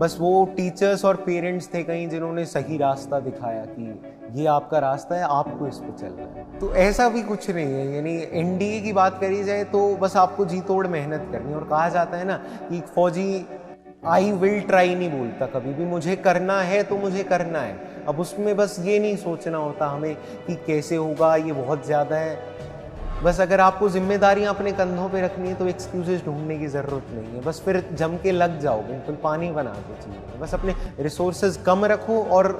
बस वो टीचर्स और पेरेंट्स थे कहीं जिन्होंने सही रास्ता दिखाया कि ये आपका रास्ता है, आपको इस पे चलना है। तो ऐसा भी कुछ नहीं है, यानी एनडीए की बात करी जाए तो बस आपको जी तोड़ मेहनत करनी है। और कहा जाता है ना कि एक फौजी आई विल ट्राई नहीं बोलता कभी भी, मुझे करना है तो मुझे करना है। अब उसमें बस ये नहीं सोचना होता हमें कि कैसे होगा, ये बहुत ज़्यादा है। बस अगर आपको जिम्मेदारियां अपने कंधों पे रखनी है तो एक्सक्यूजेस ढूंढने की ज़रूरत नहीं है, बस फिर जम के लग जाओ, बिल्कुल पानी बना दो चीज़ें। बस अपने रिसोर्सेज कम रखो और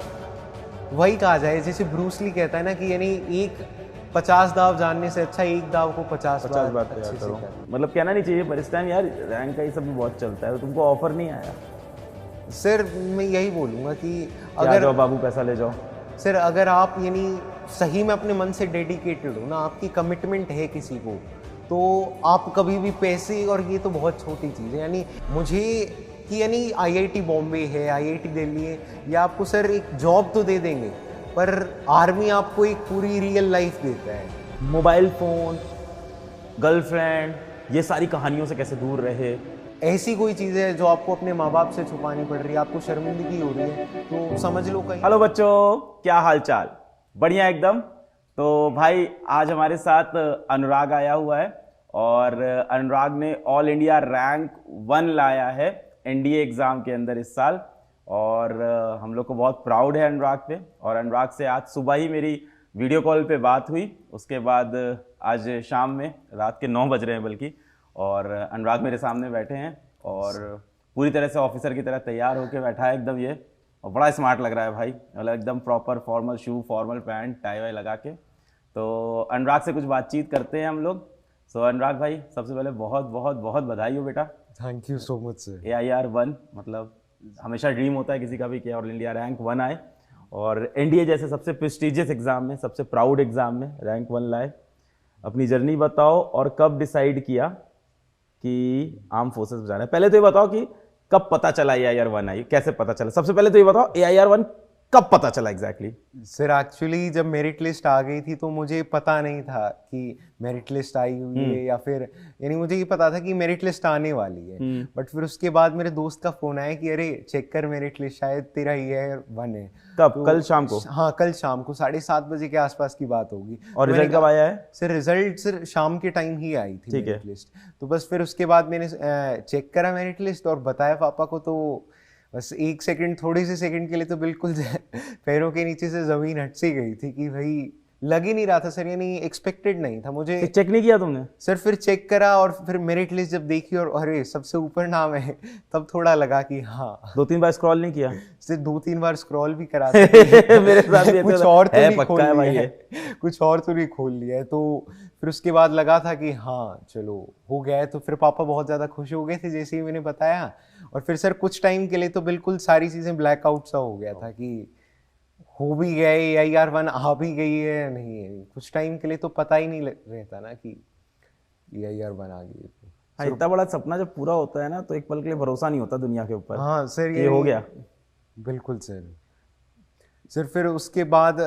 वही कहा जाए, जैसे ब्रूस ली कहता है ना कि यानी एक 50 दाव जानने से अच्छा एक दाव को 50 बार तैयार अच्छे से करो। करना। मतलब कहना नहीं चाहिए पर इस टाइम यार रैंक का ये सब भी बहुत चलता है, तो तुमको ऑफर नहीं आया? सर मैं यही बोलूँगा कि अगर अगर जाओ बाबू पैसा ले जाओ। सर अगर आप यानी सही में अपने मन से डेडिकेटेड हो ना, आपकी कमिटमेंट है किसी को, तो आप कभी भी पैसे, और ये तो बहुत छोटी चीज़ है, यानी मुझे कि यानी आईआईटी बॉम्बे है, आईआईटी दिल्ली है, या आपको सर एक जॉब तो दे देंगे, पर आर्मी आपको एक पूरी रियल लाइफ देता है। मोबाइल फ़ोन, गर्लफ्रेंड, ये सारी कहानियों से कैसे दूर रहे? ऐसी कोई चीज़ है जो आपको अपने माँ बाप से छुपानी पड़ रही है, आपको शर्मिंदगी हो रही है, तो समझ लो कहीं। हेलो बच्चों, क्या हाल चाल? बढ़िया एकदम। तो भाई आज हमारे साथ अनुराग आया हुआ है और अनुराग ने ऑल इंडिया रैंक 1 लाया है एनडीए एग्जाम के अंदर इस साल। और हम लोग को बहुत प्राउड है अनुराग पे। और अनुराग से आज सुबह ही मेरी वीडियो कॉल पे बात हुई, उसके बाद आज शाम में रात के 9 बज रहे हैं बल्कि, और अनुराग मेरे सामने बैठे हैं और पूरी तरह से ऑफिसर की तरह तैयार होकर बैठा है एकदम ये, और बड़ा स्मार्ट लग रहा है भाई, मतलब एकदम प्रॉपर फॉर्मल शू, फॉर्मल पैंट, टाई वाई लगा के। तो अनुराग से कुछ बातचीत करते हैं हम लोग। सो अनुराग भाई, सबसे पहले बहुत बहुत बहुत बधाई हो बेटा। Thank you so much sir. AIR 1, मतलब हमेशा ड्रीम होता है किसी का भी कि ऑल इंडिया रैंक 1 आए, और एनडीए जैसे सबसे प्रेस्टिजियस एग्जाम में, सबसे प्राउड एग्जाम में रैंक 1 लाए। अपनी जर्नी बताओ और कब डिसाइड किया कि आर्म फोर्सेस में जाना है? पहले तो ये बताओ कि कब पता चला AIR 1 आई, कैसे पता चला? सबसे पहले तो ये बताओ AIR 1 कब पता चला एग्जैक्टली? सर एक्चुअली जब मेरिट लिस्ट आ गई थी तो मुझे पता नहीं था कि मेरिट लिस्ट आई हुई है, या फिर यानी मुझे ये पता था कि मेरिट लिस्ट आने वाली है। बट फिर उसके बाद मेरे दोस्त का फोन आया कि अरे चेक कर मेरिट लिस्ट, शायद तेरा AIR 1 है। कब? तो कल शाम को? हाँ, कल शाम को 7:30 बजे के आसपास की बात होगी। और तो रिजल्ट कब आया है? सर रिजल्ट सर शाम के टाइम ही आई थी ठीक है। Merit list. तो बस फिर उसके बाद मैंने चेक करा मेरिट लिस्ट और बताया पापा को, तो बस एक सेकंड, थोड़ी सी सेकंड के लिए तो बिल्कुल पैरों के नीचे से जमीन हट सी गई थी कि भाई लग ही नहीं रहा था सर, यानी एक्सपेक्टेड नहीं था मुझे। तो चेक नहीं किया तुमने? सर फिर चेक करा और फिर मेरिट लिस्ट जब देखी और अरे सबसे ऊपर नाम है, तब थोड़ा लगा कि हाँ। 2-3 बार स्क्रॉल नहीं किया? सिर्फ 2-3 बार स्क्रॉल भी करा मेरे साथ भी कुछ और तो है, नहीं पक्का खोल है भाई लिया ये। है, कुछ और तो नहीं खोल लिया है। तो फिर उसके बाद लगा था कि हाँ चलो हो गया है। तो फिर पापा बहुत ज़्यादा खुश हो गए थे जैसे ही मैंने बताया। और फिर सर कुछ टाइम के लिए तो बिल्कुल सारी चीज़ें ब्लैकआउट सा हो गया था कि हो भी गया है, AIR 1 आ भी गई है या नहीं है। कुछ टाइम के लिए तो पता ही नहीं रहता ना कि AIR 1 आ गई है। हाँ, इतना बड़ा सपना जब पूरा होता है ना तो एक पल के लिए भरोसा नहीं होता दुनिया के ऊपर। हाँ सर ये हो गया। बिल्कुल सर फिर उसके बाद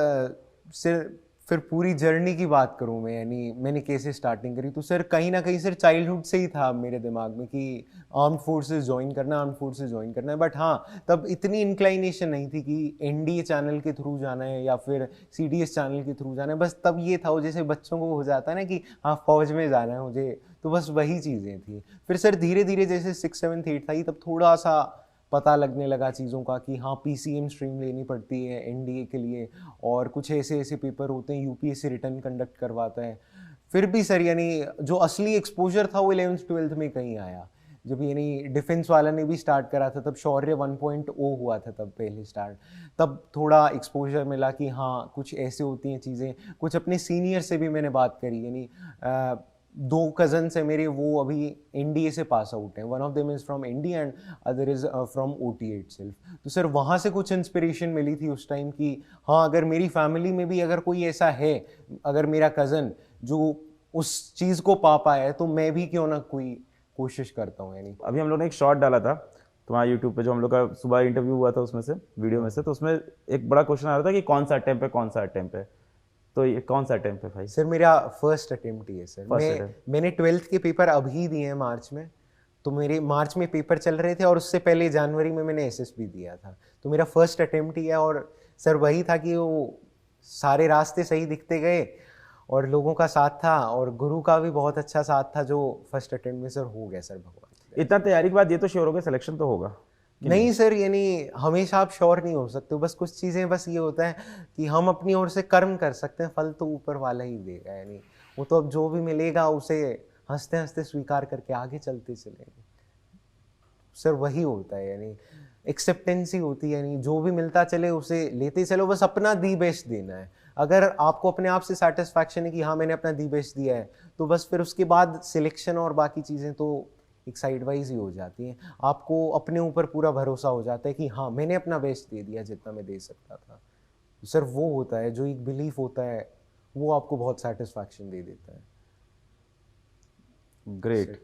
फिर पूरी जर्नी की बात करूं मैं, यानी मैंने कैसे स्टार्टिंग करी, तो सर कहीं ना कहीं सर चाइल्डहुड से ही था मेरे दिमाग में कि आर्म्ड फोर्सेस ज्वाइन करना है। बट हाँ, तब इतनी इंक्लाइनेशन नहीं थी कि एनडीए चैनल के थ्रू जाना है या फिर सीडीएस चैनल के थ्रू जाना है। बस तब ये था, वो जैसे बच्चों को हो जाता है ना कि हाँ फौज में जाना है मुझे, तो बस वही चीज़ें थी। फिर सर धीरे धीरे जैसे 6, 7, 8 था, तब थोड़ा सा पता लगने लगा चीज़ों का कि हाँ PCM स्ट्रीम लेनी पड़ती है एनडीए के लिए, और कुछ ऐसे ऐसे पेपर होते हैं, यूपीएससी रिटर्न कंडक्ट करवाता है। फिर भी सर यानी जो असली एक्सपोजर था वो 11th 12th में कहीं आया, जब यानी डिफेंस वाला ने भी स्टार्ट करा था, तब शौर्य 1.0 हुआ था तब पहले स्टार्ट। तब थोड़ा एक्सपोजर मिला कि हाँ कुछ ऐसे होती हैं चीज़ें। कुछ अपने सीनियर से भी मैंने बात करी, यानी 2 कजन्स है मेरे, वो अभी एनडीए से पास आउट हैं। One of them is from NDA and other is from OTA itself. तो सर वहाँ से कुछ इंस्पिरेशन मिली थी उस टाइम कि हाँ अगर मेरी फैमिली में भी अगर कोई ऐसा है, अगर मेरा कज़न जो उस चीज़ को पा पाया है, तो मैं भी क्यों ना कोई कोशिश करता हूँ। यानी अभी हम लोग ने एक शॉर्ट डाला था तुम्हारा यूट्यूब पे, जो हम लोग का सुबह इंटरव्यू हुआ था उसमें से, वीडियो में से, तो उसमें एक बड़ा क्वेश्चन आ रहा था कि कौन सा अटेम्प्ट है। तो ये कौन सा अटेम्प्ट है भाई? सर मेरा फर्स्ट अटेम्प्ट ही है सर। मैंने 12th के पेपर अभी दिए हैं मार्च में, तो मेरे मार्च में पेपर चल रहे थे और उससे पहले जनवरी में मैंने एसएसबी दिया था। तो मेरा फर्स्ट अटेम्प्ट ही है और सर वही था कि वो सारे रास्ते सही दिखते गए और लोगों का साथ था और गुरु का भी बहुत अच्छा साथ था जो फर्स्ट अटेम्प्ट में सर हो गया सर भगवान। इतना तैयारी के बाद ये तो श्योर हो गया सिलेक्शन तो होगा? नहीं सर, यानी हमेशा आप श्योर नहीं हो सकते, बस कुछ चीज़ें बस ये होता है कि हम अपनी ओर से कर्म कर सकते हैं, फल तो ऊपर वाला ही देगा। यानी वो तो अब जो भी मिलेगा उसे हंसते हंसते स्वीकार करके आगे चलते चलेंगे सर, वही होता है। यानी एक्सेप्टेंसी होती है, यानी जो भी मिलता चले उसे लेते चलो, बस अपना दी बेस्ट देना है। अगर आपको अपने आप से सेटिस्फैक्शन है कि हाँ मैंने अपना दी बेस्ट दिया है, तो बस फिर उसके बाद सिलेक्शन और बाकी चीज़ें तो एक साइड वाइज ही हो जाती हैं। आपको अपने ऊपर पूरा भरोसा हो जाता है कि हाँ मैंने अपना बेस्ट दे दिया जितना मैं दे सकता था। तो सर वो होता है जो एक बिलीफ होता है, वो आपको बहुत सेटिस्फैक्शन दे देता है। ग्रेट।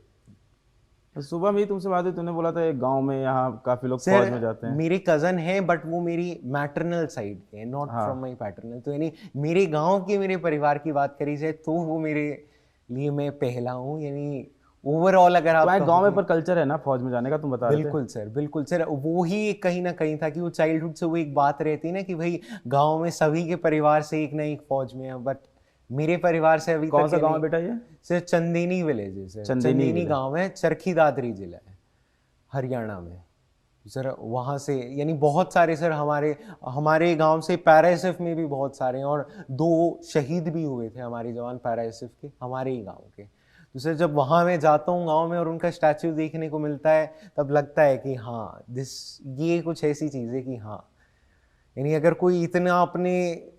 सुबह भी तुमसे बात हुई, तुमने बोला था एक गांव में यहाँ काफी लोग फौज में जाते हैं। मेरे कजन है बट वो मेरी मैटरनल साइड के हैं, नॉट फ्रॉम माय पैटर्नल। तो यानी मेरे गांव के मेरे परिवार की बात करी जाए तो वो मेरे लिए मैं पहला हूँ। यानी ओवरऑल अगर आप गांव में पर कल्चर है ना फौज में जाने का, तुम बता रहे थे। बिल्कुल सर, बिल्कुल सर, वो ही कहीं ना कहीं था कि वो चाइल्डहुड से वो एक बात रहती है ना कि भाई गांव में सभी के परिवार से एक ना एक फौज में है, बट मेरे परिवार से अभी कौन सा गांव है बेटा ये? सर चंदेनी विलेज है सर, चंदेनी गांव है, चरखी दादरी जिला है हरियाणा में सर। वहाँ से यानी बहुत सारे सर हमारे गांव से पैराएसएफ में भी बहुत सारे हैं और 2 शहीद भी हुए थे हमारे जवान पैराएसएफ के, हमारे ही गांव के। तो सर जब वहाँ मैं जाता हूँ गांव में और उनका स्टैच्यू देखने को मिलता है, तब लगता है कि हाँ ये कुछ ऐसी चीज़ है कि हाँ, यानी अगर कोई इतना अपने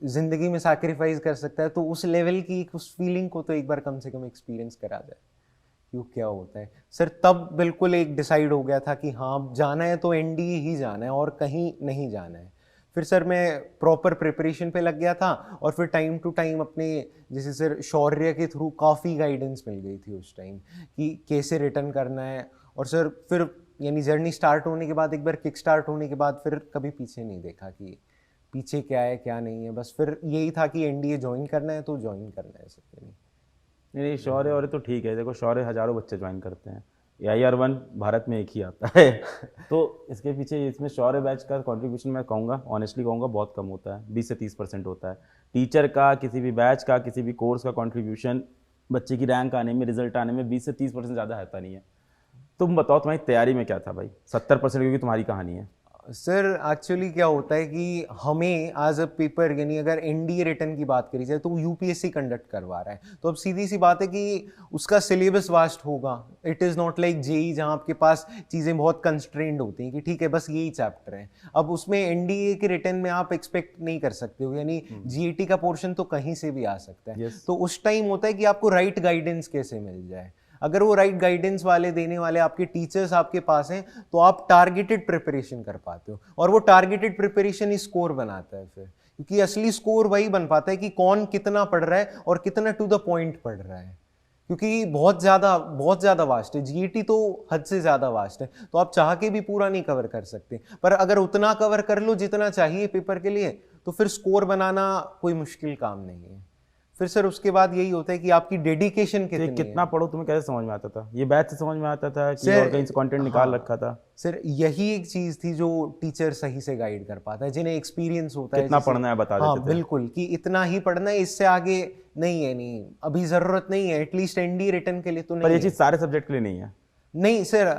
ज़िंदगी में सैक्रिफाइस कर सकता है तो उस लेवल की उस फीलिंग को तो एक बार कम से कम एक्सपीरियंस करा जाए क्यों क्या होता है सर। तब बिल्कुल एक डिसाइड हो गया था कि हाँ जाना है तो एनडीए ही जाना है और कहीं नहीं जाना है। फिर सर मैं प्रॉपर प्रिपरेशन पे लग गया था और फिर टाइम टू टाइम अपने जैसे सर शौर्य के थ्रू काफ़ी गाइडेंस मिल गई थी उस टाइम कि कैसे रिटर्न करना है। और सर फिर यानी जर्नी स्टार्ट होने के बाद, एक बार किक स्टार्ट होने के बाद फिर कभी पीछे नहीं देखा कि पीछे क्या है क्या नहीं है, बस फिर यही था कि एनडीए ज्वाइन करना है तो ज्वाइन करना है सर। नहीं शौर्य और तो ठीक है, देखो शौर्य हजारों बच्चे ज्वाइन करते हैं, AIR-1 भारत में एक ही आता है तो इसके पीछे इसमें शौर्य बैच का कंट्रीब्यूशन मैं कहूँगा, ऑनेस्टली कहूँगा, बहुत कम होता है, 20 से 30% होता है। टीचर का, किसी भी बैच का, किसी भी कोर्स का कंट्रीब्यूशन बच्चे की रैंक आने में, रिजल्ट आने में 20 से 30% ज़्यादा आता नहीं है। तुम बताओ तुम्हारी तैयारी में क्या था भाई? 70% क्योंकि तुम्हारी कहानी है। सर एक्चुअली क्या होता है कि हमें आज अ पेपर, यानी अगर एनडीए रिटर्न की बात करी जाए तो यूपीएससी कंडक्ट करवा रहा है, तो अब सीधी सी बात है कि उसका सिलेबस वास्ट होगा। It is not like JEE जहाँ आपके पास चीज़ें बहुत कंस्ट्रेंड होती हैं कि ठीक है बस यही चैप्टर है। अब उसमें एनडीए के रिटर्न में आप एक्सपेक्ट नहीं कर सकते हो, यानी जीएटी का पोर्शन तो कहीं से भी आ सकता है। तो उस टाइम होता है कि आपको राइट गाइडेंस कैसे मिल जाए। अगर वो राइट गाइडेंस वाले देने वाले आपके टीचर्स आपके पास हैं तो आप टारगेटेड प्रिपरेशन कर पाते हो, और वो टारगेटेड प्रिपरेशन ही स्कोर बनाता है फिर, क्योंकि असली स्कोर वही बन पाता है कि कौन कितना पढ़ रहा है और कितना टू द पॉइंट पढ़ रहा है, क्योंकि बहुत ज़्यादा वास्ट है। जीईटी तो हद से ज़्यादा वास्ट है, तो आप चाह के भी पूरा नहीं कवर कर सकते, पर अगर उतना कवर कर लो जितना चाहिए पेपर के लिए तो फिर स्कोर बनाना कोई मुश्किल काम नहीं है। फिर सर उसके बाद यही होता है कि आपकी डेडिकेशन कितना पढ़ो तुम्हें कैसे समझ में आता था? ये बैच से समझ में आता था कि और कहीं से कंटेंट निकाल रखा था? सर यही एक चीज थी जो टीचर सही से गाइड कर पाता है, जिन्हें एक्सपीरियंस होता है कितना पढ़ना है बता देते थे। बिल्कुल, कि इतना ही पढ़ना है, इससे आगे नहीं है, नहीं अभी जरूरत नहीं है, एटलीस्ट एनडीए रिटर्न के लिए तो नहीं। पर ये चीज सारे सब्जेक्ट के लिए नहीं है। नहीं सर,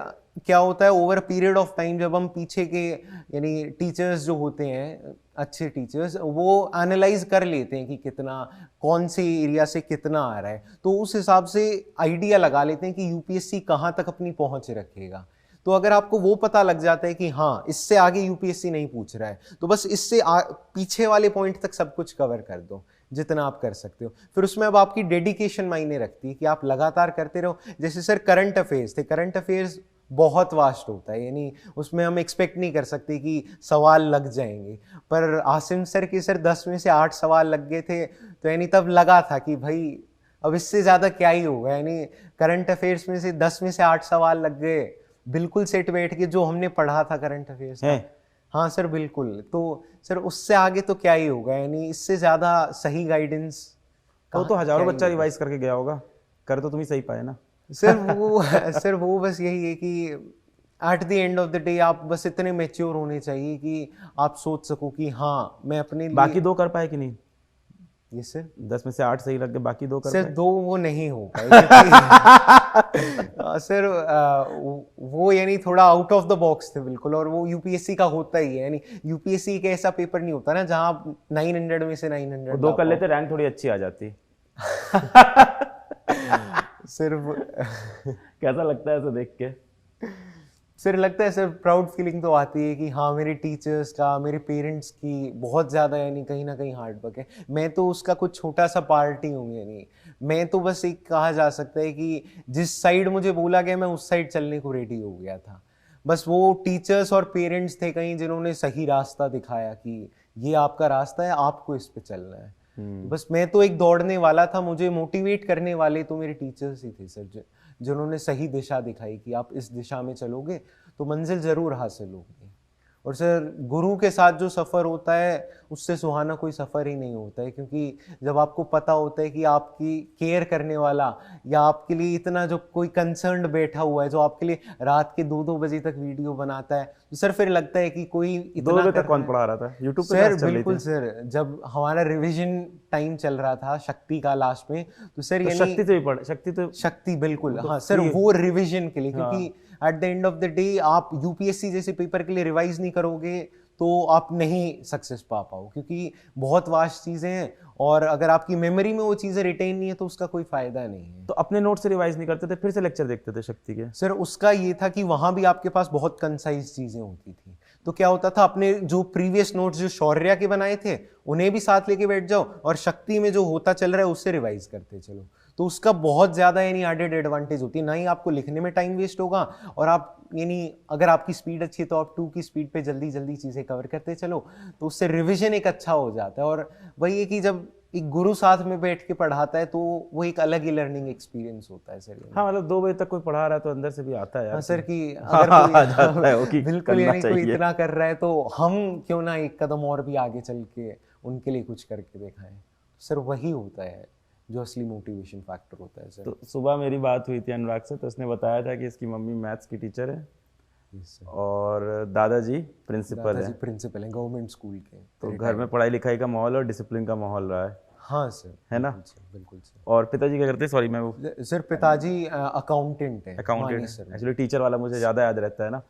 क्या होता है ओवर पीरियड ऑफ टाइम जब हम पीछे के यानी टीचर्स जो होते हैं अच्छे टीचर्स, वो एनालाइज कर लेते हैं कि कितना कौन से एरिया से कितना आ रहा है, तो उस हिसाब से आइडिया लगा लेते हैं कि यूपीएससी कहाँ तक अपनी पहुंच रखेगा। तो अगर आपको वो पता लग जाता है कि हाँ इससे आगे यूपीएससी नहीं पूछ रहा है, तो बस इससे पीछे वाले पॉइंट तक सब कुछ कवर कर दो जितना आप कर सकते हो। फिर उसमें अब आपकी डेडिकेशन मायने रखती है कि आप लगातार करते रहो। जैसे सर करंट अफेयर्स थे, करंट अफेयर्स बहुत वास्ट होता है, यानी उसमें हम एक्सपेक्ट नहीं कर सकते कि सवाल लग जाएंगे, पर आसिम सर के सर 10 में से 8 सवाल लग गए थे, तो यानी तब लगा था कि भाई अब इससे ज़्यादा क्या ही होगा। यानी करंट अफेयर्स में से 10 में से 8 सवाल लग गए, बिल्कुल सेट बैठ के जो हमने पढ़ा था करंट अफेयर्स है। हाँ सर बिल्कुल, तो सर उससे आगे तो क्या ही होगा, यानी इससे ज़्यादा सही गाइडेंस तो हजारों बच्चा रिवाइज करके गया होगा, कर तो तुम ही सही पाए ना। सर वो बस यही है कि at the end of the day आप बस इतने मेच्योर होने चाहिए कि आप सोच सको कि हाँ मैं अपने लिए। बाकी 2 कर पाए कि नहीं? ये सर 10 में से 8 सही लग गए, बाकी 2 कर सर पाए? 2 वो नहीं हो पाए क्योंकि सर वो यानी थोड़ा आउट ऑफ द बॉक्स थे बिल्कुल, और वो यूपीएससी का होता ही है, यानी यूपीएससी एक ऐसा पेपर नहीं होता ना जहाँ आप 900 में से 900 2 कर लेते रैंक थोड़ी अच्छी आ जाती। सिर्फ कैसा लगता है ऐसा देख के? सर लगता है सर प्राउड फीलिंग तो आती है कि हाँ मेरे टीचर्स का, मेरे पेरेंट्स की बहुत ज़्यादा यानी कहीं ना कहीं हार्ड वर्क है। मैं तो उसका कुछ छोटा सा पार्ट ही हूँ, यानी मैं तो बस एक कहा जा सकता है कि जिस साइड मुझे बोला गया मैं उस साइड चलने को रेडी हो गया था। बस वो टीचर्स और पेरेंट्स थे कहीं जिन्होंने सही रास्ता दिखाया कि ये आपका रास्ता है, आपको इस पे चलना है। बस मैं तो एक दौड़ने वाला था, मुझे मोटिवेट करने वाले तो मेरे टीचर्स ही थे सर, जिन्होंने सही दिशा दिखाई कि आप इस दिशा में चलोगे तो मंजिल जरूर हासिल होगी। और सर गुरु के साथ जो सफ़र होता है उससे सुहाना कोई सफ़र ही नहीं होता है, क्योंकि जब आपको पता होता है कि आपकी केयर करने वाला या आपके लिए इतना जो कोई कंसर्न्ड बैठा हुआ है, जो आपके लिए रात के 2-2 बजे तक वीडियो बनाता है, तो सर फिर लगता है कि कोई 2 इतना बजे कर तक कौन रहा है। पढ़ा रहा था? यूट्यूब पे सर क्लास चल रही बिल्कुल थी? सर, जब हमारा रिवीजन टाइम चल रहा था शक्ति का लास्ट में, तो सर तो यानी शक्ति से भी पढ़, शक्ति तो शक्ति बिल्कुल, तो हाँ सर free- वो रिवीजन के लिए, हाँ। क्योंकि at the end of the day आप यूपीएससी जैसे पेपर के लिए रिवाइज नहीं करोगे तो आप नहीं सक्सेस पा पाओ, क्योंकि बहुत वास्ट चीज़ें हैं और अगर आपकी मेमोरी में वो चीज़ें रिटेन नहीं है तो उसका कोई फायदा नहीं है। तो अपने नोट से रिवाइज नहीं करते थे, फिर से लेक्चर देखते थे शक्ति के? सर उसका ये था कि वहां भी आपके पास बहुत कंसाइज चीजें होती थी, तो क्या होता था अपने जो प्रीवियस नोट्स जो शौर्या के बनाए थे उन्हें भी साथ लेके बैठ जाओ और शक्ति में जो होता चल रहा है उससे रिवाइज करते चलो, तो उसका बहुत ज्यादा यानी एडेड एडवांटेज होती है। ना ही आपको लिखने में टाइम वेस्ट होगा और आप यानी अगर आपकी स्पीड अच्छी है तो आप 2 की स्पीड पे जल्दी जल्दी चीजें कवर करते चलो, तो उससे रिविजन एक अच्छा हो जाता है। और वही है कि जब एक गुरु साथ में बैठ के पढ़ाता है तो वो एक अलग ही लर्निंग एक्सपीरियंस होता है सर। हाँ मतलब 2 बजे तक कोई पढ़ा रहा है तो अंदर से भी आता है यार। हाँ सर कि हाँ, अगर हाँ, कोई आ जाता है वो कि बिल्कुल करना यानी कोई चाहिए। इतना कर रहा है तो हम क्यों ना एक कदम और भी आगे चल के उनके लिए कुछ करके दिखाएं। सर वही होता है जो असली मोटिवेशन फैक्टर होता है सर। तो सुबह मेरी बात हुई थी अनुराग से, तो उसने बताया था कि इसकी मम्मी मैथ्स की टीचर है और दादाजी प्रिंसिपल है। प्रिंसिपल है गवर्नमेंट स्कूल के, तो घर में पढ़ाई लिखाई का माहौल और डिसिप्लिन का माहौल रहा है। हाँ सर है ना? बिल्कुल सर। और पिताजी क्या करते हैं? सॉरी मैं वो सर पिताजी अकाउंटेंट है। अकाउंटेंट सर एक्चुअली टीचर वाला मुझे ज़्यादा याद रहता है ना।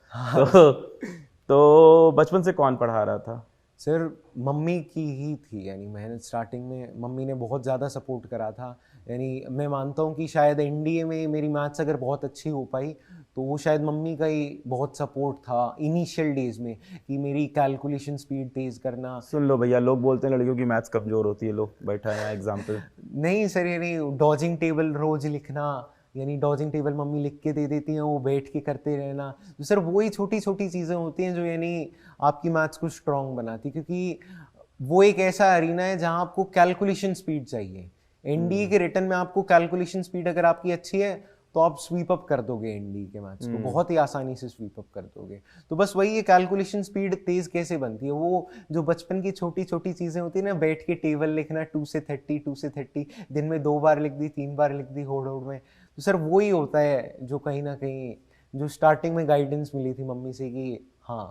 तो बचपन से कौन पढ़ा रहा था? सर मम्मी की ही थी, यानी मेहनत स्टार्टिंग में मम्मी ने बहुत ज़्यादा सपोर्ट करा था। यानी मैं मानता हूँ कि शायद एनडीए में मेरी मैथ्स अगर बहुत अच्छी हो पाई तो वो शायद मम्मी का ही बहुत सपोर्ट था इनिशियल डेज में, कि मेरी कैलकुलेशन स्पीड तेज़ करना। सुन लो भैया, लोग बोलते हैं लड़कियों की मैथ्स कमज़ोर होती है, लो बैठा है यहाँ एग्जाम्पल। नहीं सर, यानी डॉजिंग टेबल रोज लिखना, यानी डॉजिंग टेबल मम्मी लिख के दे देती हैं, वो बैठ के करते रहना, तो सर वही छोटी छोटी चीज़ें होती हैं जो यानी आपकी मैथ्स को स्ट्रॉन्ग बनाती, क्योंकि वो एक ऐसा अरीना है जहाँ आपको कैलकुलेशन स्पीड चाहिए। एनडीए के रिटर्न में आपको कैलकुलेशन स्पीड अगर आपकी अच्छी है तो आप स्वीप अप कर दोगे एनडीए के मैथ्स को, बहुत ही आसानी से स्वीप अप कर दोगे। तो बस वही है, कैलकुलेशन स्पीड तेज कैसे बनती है, वो जो बचपन की छोटी छोटी चीज़ें होती है ना, बैठ के टेबल लिखना 2 से 30 2 से 30, दिन में 2 बार लिख दी 3 बार लिख दी होड़ होड़ में, तो सर वो ही होता है जो कहीं ना कहीं जो स्टार्टिंग में गाइडेंस मिली थी मम्मी से कि हाँ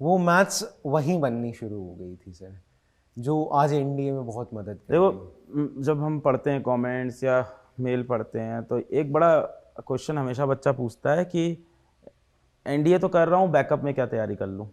वो मैथ्स वहीं बननी शुरू हो गई थी सर, जो आज एनडीए में बहुत मदद कर रही है। देखो जब हम पढ़ते हैं कमेंट्स या मेल पढ़ते हैं तो एक बड़ा क्वेश्चन हमेशा बच्चा पूछता है कि एनडीए तो कर रहा हूँ, बैकअप में क्या तैयारी कर लूँ?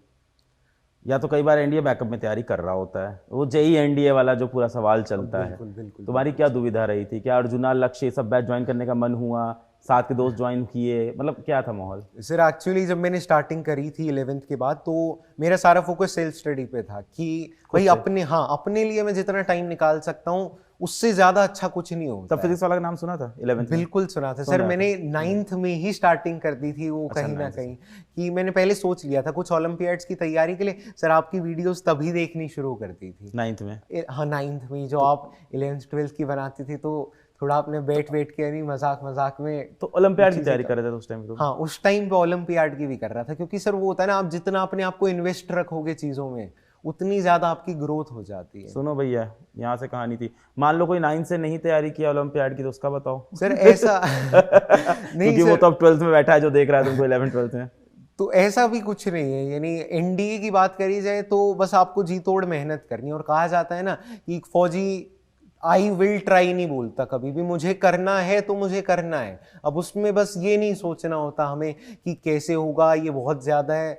या तो कई बार एनडीए बैकअप में तैयारी कर रहा होता है, वो जेई एनडीए वाला जो पूरा सवाल चलता है। तुम्हारी क्या दुविधा रही थी? क्या अर्जुना, लक्ष्य ये सब बैच ज्वाइन करने का मन हुआ? साथ के दोस्त ज्वाइन किए? मतलब क्या था माहौल? सर एक्चुअली जब मैंने स्टार्टिंग करी थी 11th के बाद तो मेरा सारा फोकस सेल्फ स्टडी पे था कि भाई अपने लिए मैं जितना टाइम निकाल सकता हूँ उससे ज्यादा अच्छा कुछ नहीं होता। तब फिजिक्स वाला का नाम सुना था 11th में? बिल्कुल सुना था सर, मैंने 9th में ही स्टार्टिंग कर दी थी वो। कहीं ना कहीं कि मैंने पहले सोच लिया था कुछ ओलंपियाड्स की तैयारी के लिए। सर आपकी वीडियोस तभी देखनी शुरू कर दी थी 9th में? हाँ 9th में, जो आप 11th 12th की बनाती थी, तो थोड़ा आपने बैठ के नहीं मजाक में तो ओलंपियाड की तैयारी कर रहे थे उस टाइम? हाँ उस टाइम पे ओलंपियाड की भी कर रहा था, क्योंकि सर वो होता है ना, आप जितना अपने आप को इन्वेस्ट रखोगे चीज़ों में उतनी ज़्यादा आपकी ग्रोथ हो जाती है। सुनो भैया, यहाँ से कहानी थी, मान लो कोई 9 से नहीं तैयारी किया ओलंपियाड की, तो उसका बताओ। सर ऐसा नहीं क्योंकि वो सर, तो अब 12th में बैठा है जो देख रहा है तुमको 11 12th में। तो ऐसा भी कुछ नहीं है। यानी एनडीए की बात करी जाए तो बस आपको जी तोड़ मेहनत करनी है। और कहा जाता है ना कि एक फौजी आई विल ट्राई नहीं बोलता कभी भी, मुझे करना है तो मुझे करना है। अब उसमें बस ये नहीं सोचना होता हमें कि कैसे होगा, ये बहुत ज्यादा है।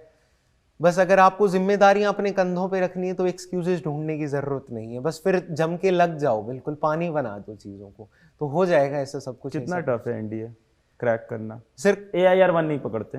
बस अगर आपको जिम्मेदारियां अपने कंधों पे रखनी है तो एक्सक्यूजेस ढूंढने की जरूरत नहीं है, बस फिर जम के लग जाओ, बिल्कुल पानी बना दो चीजों को, तो हो जाएगा ऐसा सब कुछ। कितना टफ है एनडीए क्रैक करना? सिर्फ AIR 1 नहीं पकड़ते?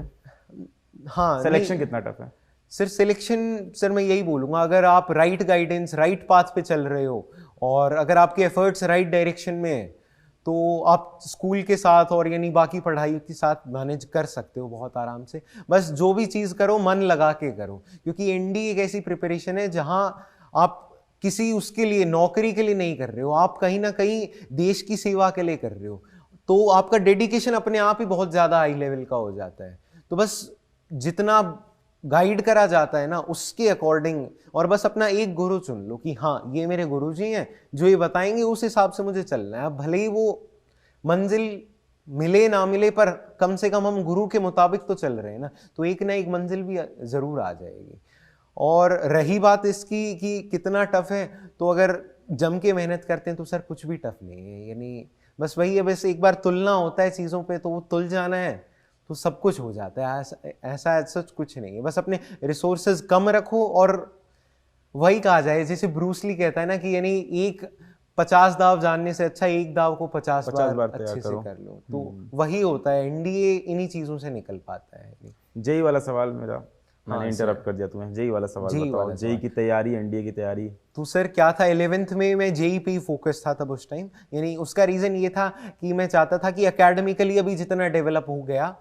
हाँ, सिलेक्शन कितना टफ है? सर सिलेक्शन, सर मैं यही बोलूंगा, अगर आप राइट गाइडेंस, राइट पाथ पे चल रहे हो और अगर आपके एफर्ट्स राइट डायरेक्शन में है तो आप स्कूल के साथ और यानी बाकी पढ़ाई के साथ मैनेज कर सकते हो बहुत आराम से। बस जो भी चीज़ करो मन लगा के करो, क्योंकि एनडी एक ऐसी प्रिपरेशन है जहां आप किसी उसके लिए नौकरी के लिए नहीं कर रहे हो, आप कहीं ना कहीं देश की सेवा के लिए कर रहे हो। तो आपका डेडिकेशन अपने आप ही बहुत ज़्यादा हाई लेवल का हो जाता है। तो बस जितना गाइड करा जाता है ना उसके अकॉर्डिंग, और बस अपना एक गुरु चुन लो कि हाँ ये मेरे गुरु जी हैं, जो ये बताएंगे उस हिसाब से मुझे चलना है। अब भले ही वो मंजिल मिले ना मिले पर कम से कम हम गुरु के मुताबिक तो चल रहे हैं ना, तो एक ना एक मंजिल भी जरूर आ जाएगी। और रही बात इसकी कि कितना टफ है, तो अगर जम के मेहनत करते हैं तो सर कुछ भी टफ नहीं है। यानी बस वही है, बस एक बार तुलना होता है चीज़ों पे तो वो तुल जाना है तो सब कुछ हो जाता है। ऐसा सच कुछ नहीं है, बस अपने रिसोर्सेज कम रखो। और वही कहा जाए, जैसे ब्रूसली कहता है ना कि यानी एक 50 दाव जानने से अच्छा एक दाव को 50 बार अच्छे से कर लो। तो वही होता है, एनडीए इन्हीं चीज़ों से निकल पाता है। जेई वाला सवाल मेरा, मैंने इंटरप्ट कर दिया तुम्हें। जेई वाला सवाल बताओ, जेई की तैयारी, एनडीए की तैयारी। तो सर क्या था, 11th में मैं जेई पे ही फोकस था तब उस टाइम। यानी उसका रीज़न ये था कि मैं चाहता था कि एकेडमिकली अभी जितना डेवलप हो गया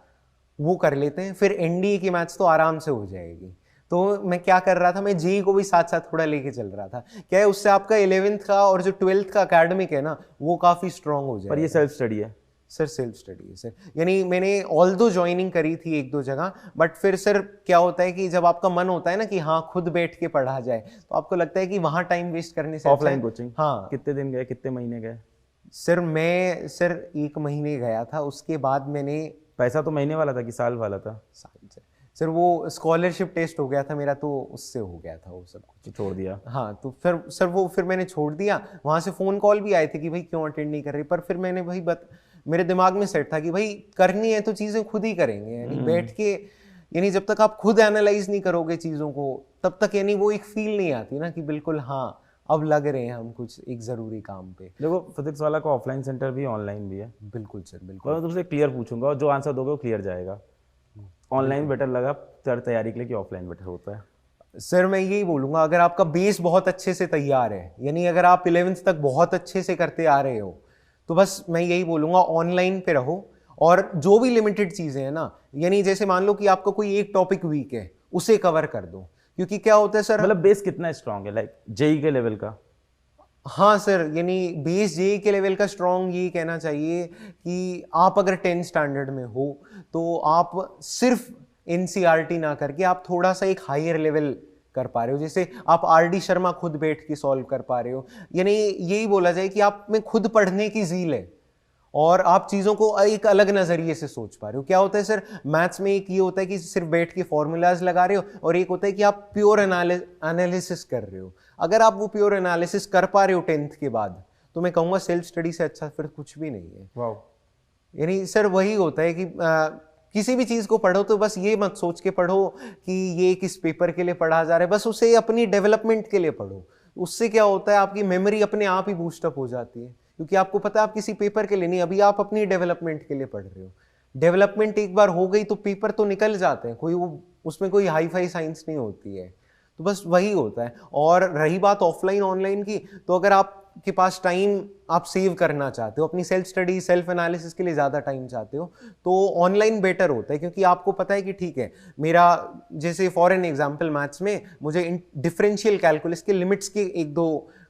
वो कर लेते हैं, फिर एनडीए की मैथ्स तो आराम से हो जाएगी। तो मैं क्या कर रहा था, मैं जेई को भी साथ साथ थोड़ा लेके चल रहा था। क्या है, उससे आपका 11th का और जो 12th का एकेडमिक है ना वो काफ़ी स्ट्रांग हो जाएगा। पर ये सेल्फ स्टडी है सर, सेल्फ स्टडी है सर। यानी मैंने ऑल दो ज्वाइनिंग करी थी एक दो जगह, बट फिर सर क्या होता है कि जब आपका मन होता है ना कि हाँ खुद बैठ के पढ़ा जाए, तो आपको लगता है कि वहाँ टाइम वेस्ट करने से ऑफलाइन कोचिंग। हाँ, कितने दिन गए, कितने महीने गए? मैं 1 महीने गया था। उसके बाद मैंने, पैसा तो महीने वाला था कि साल वाला था? साल से सर, वो स्कॉलरशिप टेस्ट हो गया था मेरा तो उससे हो गया था वो सब कुछ। छोड़ दिया? हाँ, तो फिर सर वो फिर मैंने छोड़ दिया। वहाँ से फ़ोन कॉल भी आए थे कि भाई क्यों अटेंड नहीं कर रही, पर फिर मैंने भाई मेरे दिमाग में सेट था कि भाई करनी है तो चीज़ें खुद ही करेंगे। यानी बैठ के, यानी जब तक आप खुद एनालाइज नहीं करोगे चीज़ों को तब तक यानी वो एक फील नहीं आती ना कि बिल्कुल हाँ अब लग रहे हैं हम कुछ एक ज़रूरी काम पे। देखो फिजिक्स वाला का ऑफलाइन सेंटर भी ऑनलाइन भी है। बिल्कुल सर, बिल्कुल। मैं तुमसे क्लियर पूछूंगा और जो आंसर दोगे वो क्लियर जाएगा। ऑनलाइन बेटर लगा तैयारी के लिए कि ऑफलाइन बेटर होता है? सर मैं यही बोलूँगा, अगर आपका बेस बहुत अच्छे से तैयार है, यानी अगर आप 11th तक बहुत अच्छे से करते आ रहे हो, तो बस मैं यही बोलूँगा ऑनलाइन पे रहो। और जो भी लिमिटेड चीज़ें हैं ना, यानी जैसे मान लो कि आपका कोई एक टॉपिक वीक है, उसे कवर कर दो। क्योंकि क्या होता है सर, मतलब बेस कितना स्ट्रांग है, लाइक जेई के लेवल का? हाँ सर, यानी बेस जेई के लेवल का स्ट्रांग ये कहना चाहिए कि आप अगर 10 स्टैंडर्ड में हो तो आप सिर्फ एनसीईआरटी ना करके आप थोड़ा सा एक हायर लेवल कर पा रहे हो। जैसे आप आरडी शर्मा खुद बैठ के सॉल्व कर पा रहे हो, यानी यही बोला जाए कि आप में खुद पढ़ने की ज़ील है और आप चीज़ों को एक अलग नज़रिए से सोच पा रहे हो। क्या होता है सर, मैथ्स में एक ये होता है कि सिर्फ बैठ के फॉर्मूलाज लगा रहे हो, और एक होता है कि आप प्योर एनालिसिस कर रहे हो। अगर आप वो प्योर एनालिसिस कर पा रहे हो 10th के बाद, तो मैं कहूँगा सेल्फ स्टडी से अच्छा फिर कुछ भी नहीं है। वाह। यानी सर वही होता है कि किसी भी चीज़ को पढ़ो तो बस ये मत सोच के पढ़ो कि ये किस पेपर के लिए पढ़ा जा रहा है, बस उसे अपनी डेवलपमेंट के लिए पढ़ो। उससे क्या होता है, आपकी मेमोरी अपने आप ही बूस्टअप हो जाती है, क्योंकि आपको पता है आप किसी पेपर के लिए नहीं, अभी आप अपनी डेवलपमेंट के लिए पढ़ रहे हो। डेवलपमेंट एक बार हो गई तो पेपर तो निकल जाते हैं, कोई वो उसमें कोई हाई फाई साइंस नहीं होती है। तो बस वही होता है। और रही बात ऑफलाइन ऑनलाइन की, तो अगर आपके पास टाइम आप सेव करना चाहते हो, अपनी सेल्फ स्टडी सेल्फ एनालिसिस के लिए ज़्यादा टाइम चाहते हो, तो ऑनलाइन बेटर होता है। क्योंकि आपको पता है कि ठीक है, मेरा जैसे फॉर एन एग्जाम्पल मैथ्स में मुझे डिफरेंशियल कैलकुलस के लिमिट्स के एक दो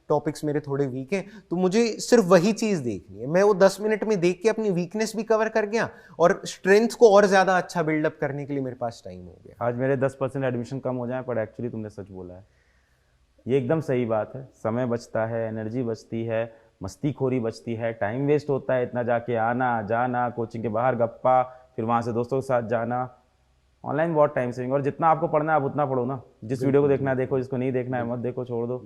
टॉपिक्स मेरे थोड़े वीक हैं, तो मुझे सिर्फ वही चीज़ देखनी है। मैं वो 10 मिनट में देख के अपनी वीकनेस भी कवर कर गया और स्ट्रेंथ को और ज़्यादा अच्छा बिल्डअप करने के लिए मेरे पास टाइम हो गया। आज मेरे 10% एडमिशन कम हो जाए, पर एक्चुअली तुमने सच बोला है। ये एकदम सही बात है। समय बचता है, एनर्जी बचती है, मस्तीखोरी बचती है, टाइम वेस्ट होता है इतना जाके आना जाना, कोचिंग के बाहर गप्पा, फिर वहाँ से दोस्तों के साथ जाना। ऑनलाइन बहुत टाइम सेविंग, और जितना आपको पढ़ना है आप उतना पढ़ो ना। जिस वीडियो को देखना है देखो, जिसको नहीं देखना है मत देखो, छोड़ दो।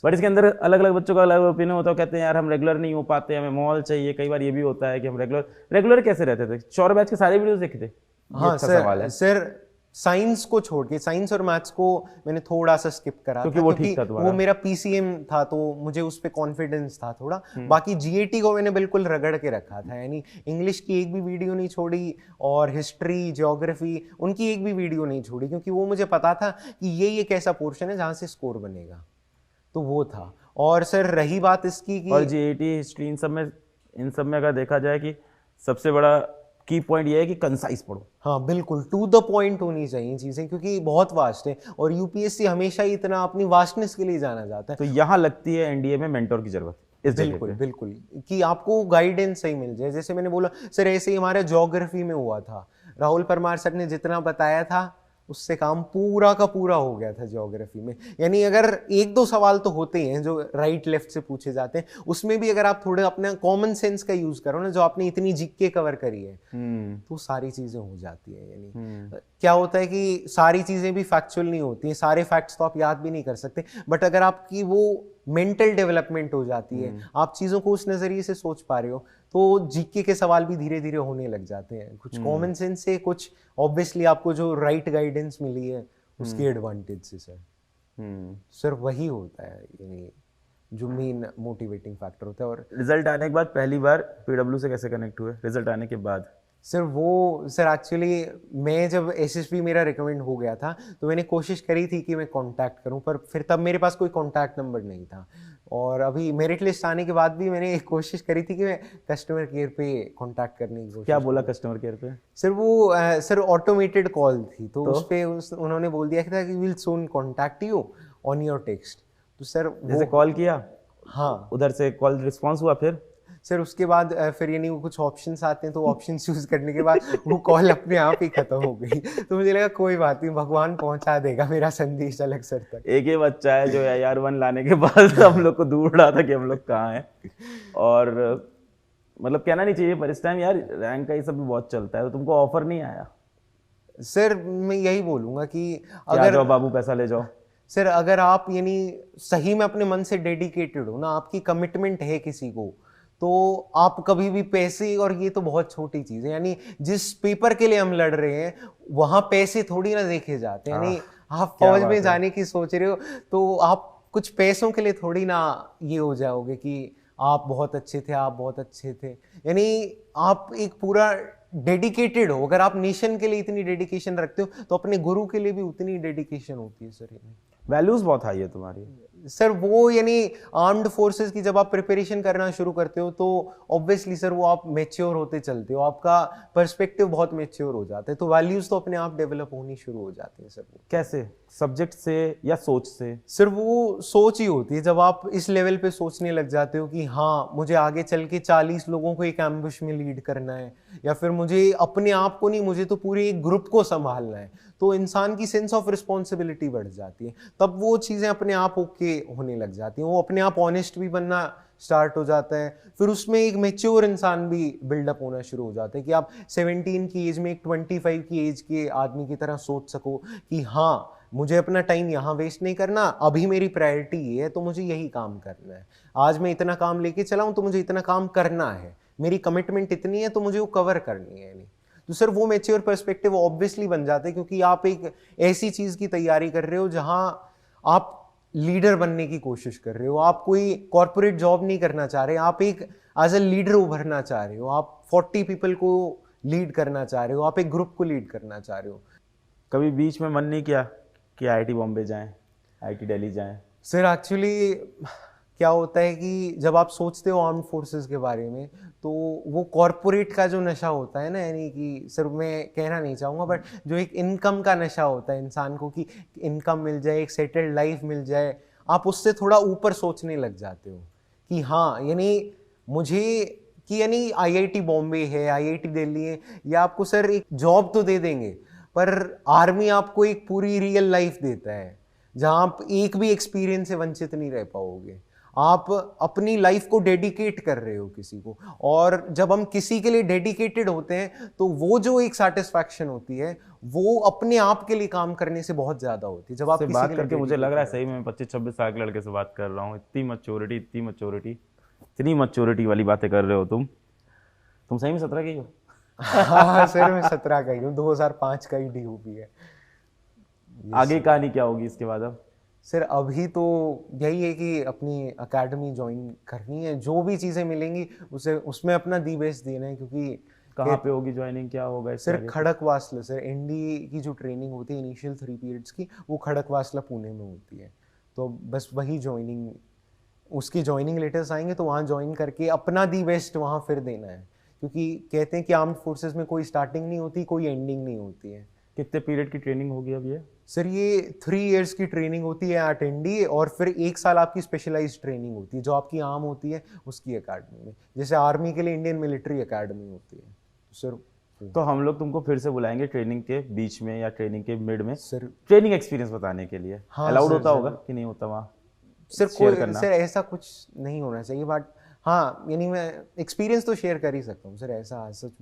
बट इसके अंदर अलग अलग बच्चों का अलग ओपिनियन होता है, कहते हैं यार हम रेगुलर नहीं हो पाते, हमें मॉल चाहिए। कई बार ये भी होता है कि हम रेगुलर कैसे रहते थे? शौर्य बैच के सारे वीडियोस देखे थे? ये हाँ अच्छा सर, सवाल है। सर साइंस को छोड़ के, साइंस और मैथ्स को मैंने थोड़ा सा स्किप करा क्योंकि था, वो क्योंकि ठीक था तुम्हारा। वो मेरा पीसीएम था तो मुझे उस पे कॉन्फिडेंस था थोड़ा। बाकी जीएटी को मैंने बिल्कुल रगड़ के रखा था, यानी इंग्लिश की एक भी वीडियो नहीं छोड़ी, और हिस्ट्री ज्योग्राफी उनकी एक भी वीडियो नहीं छोड़ी, क्योंकि वो मुझे पता था कि ये एक ऐसा पोर्शन है जहाँ से स्कोर बनेगा, तो वो था। और सर रही बात इसकी कि और जीएटी हिस्ट्री इन सब में अगर देखा जाए कि सबसे बड़ा की पॉइंट ये है कि कंसाइज पढ़ो। हाँ बिल्कुल, टू द पॉइंट होनी चाहिए चीजें, क्योंकि बहुत वास्ट है, और यूपीएससी हमेशा ही इतना अपनी वास्टनेस के लिए जाना जाता है। तो यहाँ लगती है एनडीए में मेंटोर की जरूरत इस जगह बिल्कुल पे। बिल्कुल, कि आपको गाइडेंस सही मिल जाए। जैसे मैंने बोला सर, ऐसे ही हमारे ज्योग्राफी में हुआ था, राहुल परमार सर ने जितना बताया था उससे काम पूरा का पूरा हो गया था ज्योग्राफी में। यानी अगर एक दो सवाल तो होते ही हैं जो राइट लेफ्ट से पूछे जाते हैं, उसमें भी अगर आप थोड़े अपना कॉमन सेंस का यूज करो ना, जो आपने इतनी जीके कवर करी है, तो सारी चीजें हो जाती है। यानी क्या होता है कि सारी चीजें भी फैक्चुअल नहीं होती हैं, सारे फैक्ट्स तो आप याद भी नहीं कर सकते, बट अगर आपकी वो मेंटल डेवलपमेंट हो जाती है, आप चीजों को उस नजरिए से सोच पा रहे हो, तो जीके के सवाल भी धीरे धीरे होने लग जाते हैं, कुछ कॉमन सेंस से, कुछ ऑब्वियसली आपको जो राइट गाइडेंस मिली है उसकी एडवांटेज से। सर वही होता है, यानी जो मेन मोटिवेटिंग फैक्टर होता है। और रिजल्ट आने के बाद पहली बार पीडब्ल्यू से कैसे कनेक्ट हुए रिजल्ट आने के बाद? सर एक्चुअली मैं जब एसएसबी मेरा रिकमेंड हो गया था, तो मैंने कोशिश करी थी कि मैं कांटेक्ट करूं, पर फिर तब मेरे पास कोई कांटेक्ट नंबर नहीं था। और अभी मेरिट लिस्ट आने के बाद भी मैंने एक कोशिश करी थी कि मैं कस्टमर केयर पे कांटेक्ट करने की कोशिश। क्या बोला कस्टमर केयर पे? सर वो सर ऑटोमेटेड कॉल थी, तो उस पे उन्होंने बोल दिया था कि will soon contact you on your text. तो सर जैसे कॉल किया, हाँ, उधर से कॉल रिस्पॉन्स हुआ, फिर सर उसके बाद फिर यानी वो कुछ ऑप्शंस आते हैं, तो ऑप्शन चूज करने के बाद वो कॉल अपने आप ही खत्म हो गई। तो मुझे लगा कोई बात नहीं, भगवान पहुंचा देगा मेरा संदेश अलग सर तक। एक ही बच्चा है जो यार 1 लाने के बाद हम लोग को दूर रहा था कि हम लोग कहाँ हैं। और मतलब कहना नहीं चाहिए, पर इस टाइम यार रैंक का ये सब भी बहुत चलता है, तो तुमको ऑफर नहीं आया? सर मैं यही बोलूंगा कि अगर जाओ बाबू पैसा ले जाओ। सर अगर आप यानी सही में अपने मन से डेडिकेटेड हो ना, आपकी कमिटमेंट है किसी को, तो आप कभी भी पैसे, और ये तो बहुत छोटी चीज है, यानी जिस पेपर के लिए हम लड़ रहे हैं वहां पैसे थोड़ी ना देखे जाते हैं। यानी आप फौज में जाने की सोच रहे हो, तो आप कुछ पैसों के लिए थोड़ी ना ये हो जाओगे कि आप बहुत अच्छे थे, आप बहुत अच्छे थे। यानी आप एक पूरा डेडिकेटेड हो। अगर आप नेशन के लिए इतनी डेडिकेशन रखते हो, तो अपने गुरु के लिए भी उतनी डेडिकेशन होती है सर। वैल्यूज बहुत हाई है तुम्हारी सर। वो यानी आर्म्ड फोर्सेस की जब आप प्रिपरेशन करना शुरू करते हो, तो ऑब्वियसली सर वो आप मैच्योर होते चलते हो, आपका पर्सपेक्टिव बहुत मैच्योर हो जाता है, तो वैल्यूज तो अपने आप डेवलप होनी शुरू हो जाती हैं सर। कैसे? सब्जेक्ट से या सोच से? सर वो सोच ही होती है, जब आप इस लेवल पे सोचने लग जाते हो कि हाँ मुझे आगे चल के 40 लोगों को एक एम्बुश में लीड करना है, या फिर मुझे अपने आप को नहीं, मुझे तो पूरे एक ग्रुप को संभालना है, तो इंसान की सेंस ऑफ रिस्पॉन्सिबिलिटी बढ़ जाती है। तब वो चीजें अपने आप ओके होने लग जाती हैं, वो अपने आप ऑनेस्ट भी बनना स्टार्ट हो जाता है। फिर उसमें एक मेच्योर इंसान भी बिल्डअप होना शुरू हो जाता है कि आप 17 की एज में एक 25 की एज के आदमी की तरह सोच सको कि हाँ मुझे अपना टाइम यहाँ वेस्ट नहीं करना, अभी मेरी प्रायोरिटी ये है तो मुझे यही काम करना है। आज मैं इतना काम लेके चला हूँ तो मुझे इतना काम करना है, मेरी कमिटमेंट इतनी है तो मुझे वो कवर करनी है। नहीं तो सर वो मैच्योर पर्सपेक्टिव ऑब्वियसली बन जाता है, क्योंकि आप एक ऐसी चीज की तैयारी कर रहे हो जहां आप लीडर बनने की कोशिश कर रहे हो, आप कोई कॉर्पोरेट जॉब नहीं करना चाह रहे, आप एक एज अ लीडर उभरना चाह रहे हो, आप 40 पीपल को लीड करना चाह रहे हो, आप एक ग्रुप को लीड करना चाह रहे हो। कभी बीच में मन नहीं किया कि आईआईटी बॉम्बे जाएं, आईआईटी दिल्ली जाएं? सर एक्चुअली क्या होता है कि जब आप सोचते हो आर्म्ड फोर्सेस के बारे में, तो वो कॉर्पोरेट का जो नशा होता है ना, यानी कि सर मैं कहना नहीं चाहूँगा, बट जो एक इनकम का नशा होता है इंसान को कि इनकम मिल जाए, एक सेटल्ड लाइफ मिल जाए, आप उससे थोड़ा ऊपर सोचने लग जाते हो कि हाँ यानी मुझे कि यानी आईआईटी बॉम्बे है, आईआईटी दिल्ली है, या आपको सर एक जॉब तो दे देंगे, पर आर्मी आपको एक पूरी रियल लाइफ देता है। जहाँ आप एक भी एक्सपीरियंस से वंचित नहीं रह पाओगे। आप अपनी लाइफ को डेडिकेट कर रहे हो किसी को, और जब हम किसी के लिए डेडिकेटेड होते हैं तो वो जो एक सेटिस्फैक्शन होती है वो अपने आप के लिए काम करने से बहुत ज्यादा होती है। जब आप से किसी बात के लिए करके मुझे लग रहा है dedicated सही में मैं 25-26 साल के लड़के से बात कर रहा हूँ। इतनी मैच्योरिटी, इतनी मैच्योरिटी वाली बातें कर रहे हो तुम सही में 17 के ही हो? हो। हाँ सर, मैं 17 का ही हूँ, 2005 का ही DOP है। आगे कहानी क्या होगी इसके बाद अब? सर अभी तो यही है कि अपनी एकेडमी ज्वाइन करनी है, जो भी चीज़ें मिलेंगी उसे उसमें अपना दी बेस्ट देना है, क्योंकि कहाँ पे होगी ज्वाइनिंग, क्या होगा इसके सर आगे? खड़कवासला, सर एनडी की जो ट्रेनिंग होती है इनिशियल 3 पीरियड्स की, वो खड़कवासला पुणे में होती है। तो बस वही ज्वाइनिंग, उसके ज्वाइनिंग लेटर्स आएंगे तो वहाँ ज्वाइन करके अपना दी बेस्ट वहाँ फिर देना है, क्योंकि कहते हैं कि आर्म्ड फोर्सेस में कोई स्टार्टिंग नहीं होती, कोई एंडिंग नहीं होती है। कितने पीरियड की ट्रेनिंग होगी अब ये? सर ये 3 इयर्स की ट्रेनिंग होती है एट एनडी, और फिर 1 साल आपकी स्पेशलाइज्ड ट्रेनिंग होती है जो आपकी आम होती है उसकी एकेडमी में, जैसे आर्मी के लिए इंडियन मिलिट्री एकेडमी होती है। सर तो हम लोग तुमको फिर से बुलाएंगे ट्रेनिंग के बीच में या ट्रेनिंग के मिड में, सर ट्रेनिंग एक्सपीरियंस बताने के लिए। हाँ अलाउड सर, होता होगा कि नहीं होता वहाँ सर शेयर कोई करना? सर ऐसा कुछ नहीं होना चाहिए, बट हाँ यानी मैं एक्सपीरियंस तो शेयर कर ही सकता हूँ सर। ऐसा सच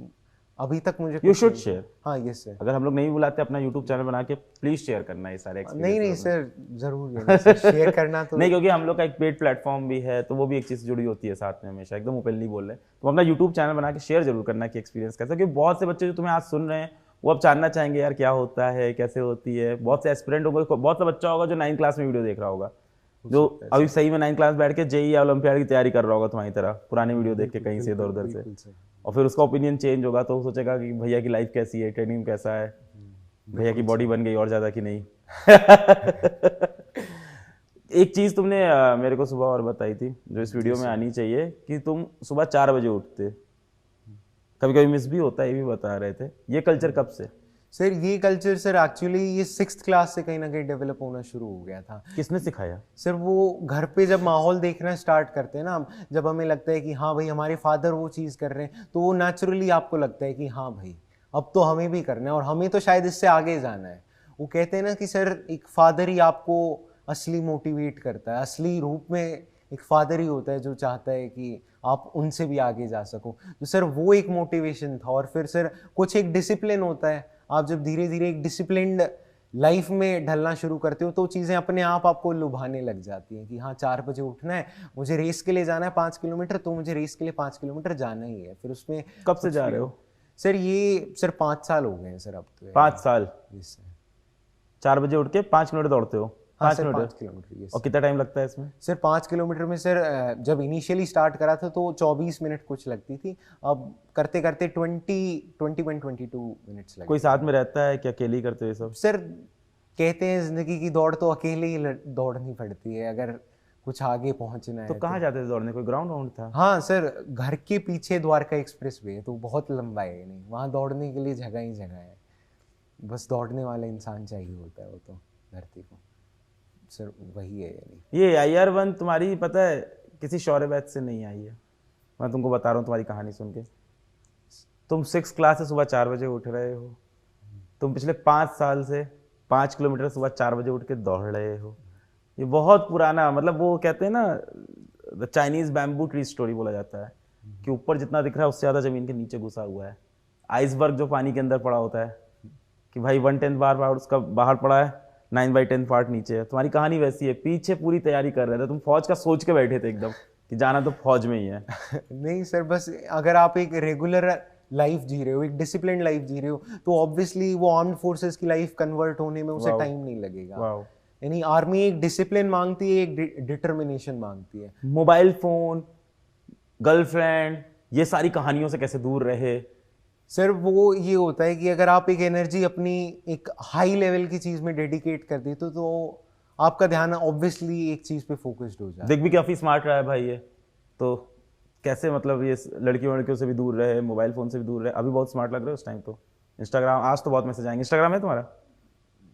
अभी तक मुझे यू कुछ शुड नहीं- शेयर। हाँ यस सर। अगर हम लोग नहीं बुलाते अपना यूट्यूब चैनल बना के, प्लीज शेयर करना ये सारे नहीं नहीं एक्सपीरियंस। सर जरूर, यानी सर शेयर करना तो नहीं, क्योंकि हम लोग का एक पेड प्लेटफॉर्म भी है, तो वो भी एक चीज जुड़ी होती है साथ में, हमेशा एकदम ओपनली बोल रहे हैं। तो अपना यूट्यूब चैनल बना के शेयर जरूर करना कि एक्सपीरियंस कैसा, क्योंकि बहुत से बच्चे जो तुम्हें आज सुन रहे हैं वो अब जानना चाहेंगे यार क्या होता है, कैसे होती है। बहुत से एस्पिरेंट होगा, बहुत सा बच्चा होगा जो 9th क्लास में वीडियो देख रहा होगा, जो अभी सही में 9th क्लास बैठ के जेईई या ओलंपियाड की तैयारी कर रहा होगा तुम्हारी तरह, पुरानी वीडियो देख के कहीं से इधर उधर से, बिल्कुल सर। और फिर उसका ओपिनियन चेंज होगा तो वो सोचेगा कि भैया की लाइफ कैसी है, ट्रेनिंग कैसा है, भैया की बॉडी बन गई और ज्यादा कि नहीं। एक चीज तुमने मेरे को सुबह और बताई थी जो इस वीडियो में आनी चाहिए, कि तुम सुबह 4 बजे उठते, कभी कभी मिस भी होता है, ये भी बता रहे थे। ये कल्चर कब से? सर ये कल्चर सर एक्चुअली ये 6th क्लास से कहीं ना कहीं डेवलप होना शुरू हो गया था। किसने सिखाया? सर वो घर पे जब माहौल देखना स्टार्ट करते हैं ना, जब हमें लगता है कि हाँ भाई हमारे फादर वो चीज़ कर रहे हैं, तो वो नेचुरली आपको लगता है कि हाँ भाई अब तो हमें भी करना है, और हमें तो शायद इससे आगे जाना है। वो कहते हैं ना कि सर एक फादर ही आपको असली मोटिवेट करता है, असली रूप में एक फादर ही होता है जो चाहता है कि आप उनसे भी आगे जा सको। तो सर वो एक मोटिवेशन था, और फिर सर कुछ एक डिसिप्लिन होता है। आप जब धीरे धीरे एक डिसिप्लिन्ड लाइफ में ढलना शुरू करते हो तो चीज़ें अपने आप आपको लुभाने लग जाती हैं कि हाँ 4 बजे उठना है, मुझे रेस के लिए जाना है 5 किलोमीटर, तो मुझे रेस के लिए 5 किलोमीटर जाना ही है। फिर उसमें कब से जा रहे हो? सर ये सर 5 साल हो गए हैं सर अब तो। 5 साल? Yes sir. 4 बजे उठ के 5 किलोमीटर दौड़ते हो? हाँ 5 सर, किलोमीटर? 5 किलोमीटर। यस और कितना टाइम लगता है इसमें? सर 5 किलोमीटर में सर जब इनिशियली स्टार्ट करा था तो 24 मिनट कुछ लगती थी, अब करते करते 21-22 मिनट्स लगे। कोई साथ में रहता है कि अकेले ही करते हो ये सब? सर कहते हैं जिंदगी की दौड़ तो अकेले ही दौड़नी पड़ती है अगर कुछ आगे पहुंचना है। तो कहाँ जाते थे दौड़ने? कोई ग्राउंड वाउंड था? हाँ सर, घर के पीछे द्वारका एक्सप्रेस वे है, तो बहुत लंबा है, नहीं वहाँ दौड़ने के लिए जगह ही जगह है, बस दौड़ने वाला इंसान चाहिए होता है वो तो धरती को। सर वही है। यानी ये IR1 तुम्हारी पता है किसी शौर्य बैच से नहीं आई है, मैं तुमको बता रहा हूँ तुम्हारी कहानी सुन के। तुम 6th क्लास से सुबह 4 बजे उठ रहे हो, तुम पिछले 5 साल से 5 किलोमीटर सुबह 4 बजे उठ के दौड़ रहे हो। ये बहुत पुराना, मतलब वो कहते हैं ना the Chinese bamboo tree story बोला जाता है, कि ऊपर जितना दिख रहा है उससे ज़्यादा ज़मीन के नीचे घुसा हुआ है। आइसबर्ग जो पानी के अंदर पड़ा होता है, कि भाई 1/10 बार उसका बाहर पड़ा है, 9/10 पार्ट नीचे है। तुम्हारी कहानी वैसी है, पीछे पूरी तैयारी कर रहे थे तुम, फौज का सोच के बैठे थे एकदम कि जाना तो फौज में ही है। नहीं सर, बस अगर आप एक रेगुलर लाइफ जी रहे हो, एक डिसिप्लिन लाइफ जी रहे हो, तो ऑब्वियसली वो आर्म्ड फोर्सेस की लाइफ कन्वर्ट होने में उसे टाइम नहीं लगेगा। यानी आर्मी एक डिसिप्लिन मांगती है, एक डिटर्मिनेशन मांगती है। मोबाइल फोन, गर्लफ्रेंड, ये सारी कहानियों से कैसे दूर रहे? सर वो ये होता है कि अगर आप एक एनर्जी अपनी एक हाई लेवल की चीज में डेडिकेट कर देते हो तो आपका ध्यान ऑब्वियसली एक चीज पे फोकस्ड हो जाता है। देख भी काफी स्मार्ट रहा है भाई ये, तो कैसे मतलब ये लड़कियों से भी दूर रहे, मोबाइल फोन से भी दूर रहे। अभी बहुत स्मार्ट लग रहे हो उस टाइम तो। इंस्टाग्राम, आज तो बहुत मैसेज आएंगे। इंस्टाग्राम है तुम्हारा?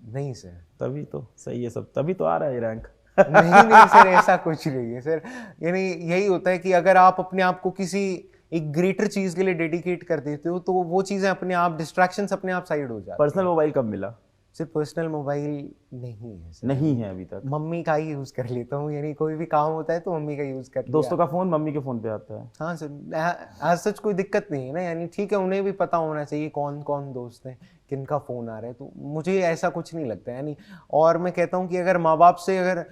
नहीं सर। तभी तो सही है सब, तभी तो आ रहा है ये रैंक। नहीं सर, ऐसा कुछ नहीं है सर। यानी यही होता है कि अगर आप अपने आप को किसी एक ग्रेटर चीज के लिए डेडिकेट कर देते हो तो वो चीजें अपने आप, डिस्ट्रैक्शंस अपने आप साइड हो जाती हैं। पर्सनल मोबाइल कब मिला? सिर्फ पर्सनल मोबाइल नहीं है सर। नहीं है अभी तक? मम्मी का ही यूज़ कर लेता हूँ, यानी कोई भी काम होता है तो मम्मी का यूज़ कर लिया। दोस्तों का फोन मम्मी के फोन पे आता है? हाँ सर, आज सच कोई दिक्कत नहीं है ना, यानी ठीक है, उन्हें भी पता होना चाहिए कौन कौन दोस्त हैं, किनका फ़ोन आ रहा है, तो मुझे ऐसा कुछ नहीं लगता है यानी। और मैं कहता हूँ कि अगर माँ बाप से अगर